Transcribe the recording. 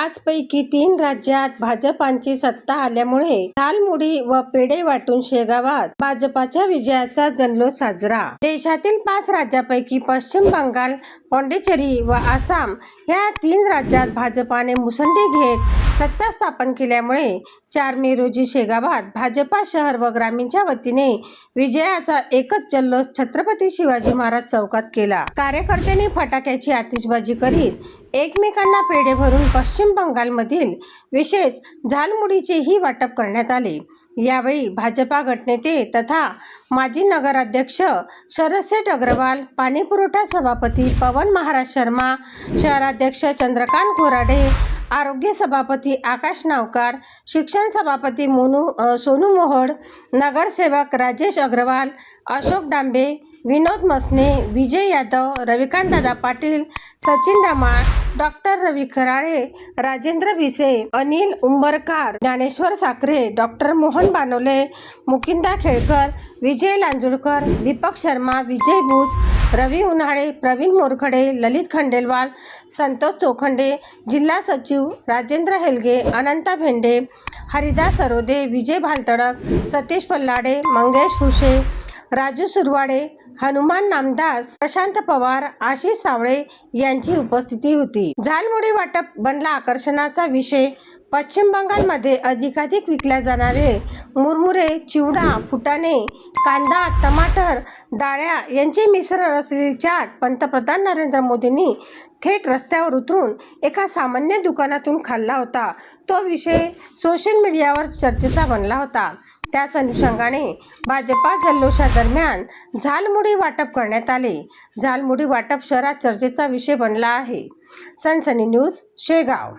5 पैकी 3 राज्यात भाजपाची सत्ता आल्यामुळे झालमुडी व पेढे वाटून शेगावात भाजपाच्या विजयाचा जल्लोष साजरा। देशातील 5 राज्यापैकी पश्चिम बंगाल, पांडिचेरी व आसाम या 3 राज्यात भाजपाने मुसंडी घेत सत्ता स्थापन केल्यामुळे 4 मे रोजी शेगावात भाजपा शहर व ग्रामीणच्या वतीने विजयाचा एकच जल्लोष छत्रपती शिवाजी महाराज चौकात केला। कार्यकर्त्यांनी फटाक्याची आतिषबाजी करीत एकमेकांना पेढे भरून पश्चिम बंगालमधील विशेष झालमुडीचेही वाटप करण्यात आले। यावेळी भाजपा गटनेते तथा माजी नगराध्यक्ष शरदसेठ अग्रवाल, पाणी पुरवठा सभापती पवन महाराज शर्मा, शहराध्यक्ष चंद्रकांत घोराडे, आरोग्य सभापती आकाश नावकार, शिक्षण सभापती सोनू मोहोड, नगरसेवक राजेश अग्रवाल, अशोक डांबे, विनोद मसने, विजय यादव, रविकांत दादा पाटील, सचिन रामाळ, डॉक्टर रवी खराळे, राजेंद्र भिसे, अनिल उंबरकार, ज्ञानेश्वर साखरे, डॉक्टर मोहन बानोले, मुकिंदा खेळकर, विजय लांजुळकर, दीपक शर्मा, विजय भूज, रवी उन्हाळे, प्रवीण मोरखडे, ललित खंडेलवाल, संतोष चोखंडे, जिल्हा सचिव राजेंद्र हेलगे, अनंता भेंडे, हरिदास सरोदे, विजय भालतडक, सतीश पल्लाडे, मंगेश फुशे, राजू सुरवाडे, हनुमान नामदास, प्रशांत पवार, आशिष सावळे यांची उपस्थिती होती। झालमुडी वाटप बनला आकर्षणाचा विषय। पश्चिम बंगालमध्ये अधिकाधिक विकल्या जाणारे मुरमुरे, चिवडा, फुटाणे, कांदा, टमाटर, डाळ्या यांचे मिश्रण असलेली चाट पंतप्रधान नरेंद्र मोदींनी थेट रस्त्यावर उतरून एका सामान्य दुकानातून खाल्ला होता। तो विषय सोशल मीडियावर चर्चेचा बनला होता। त्याच अनुषंगाने भाजपा जल्लोषादरम्यान झालमुडी वाटप करण्यात आले। झालमुडी वाटप शहरात चर्चेचा विषय बनला आहे। सनसनी न्यूज शेगाव।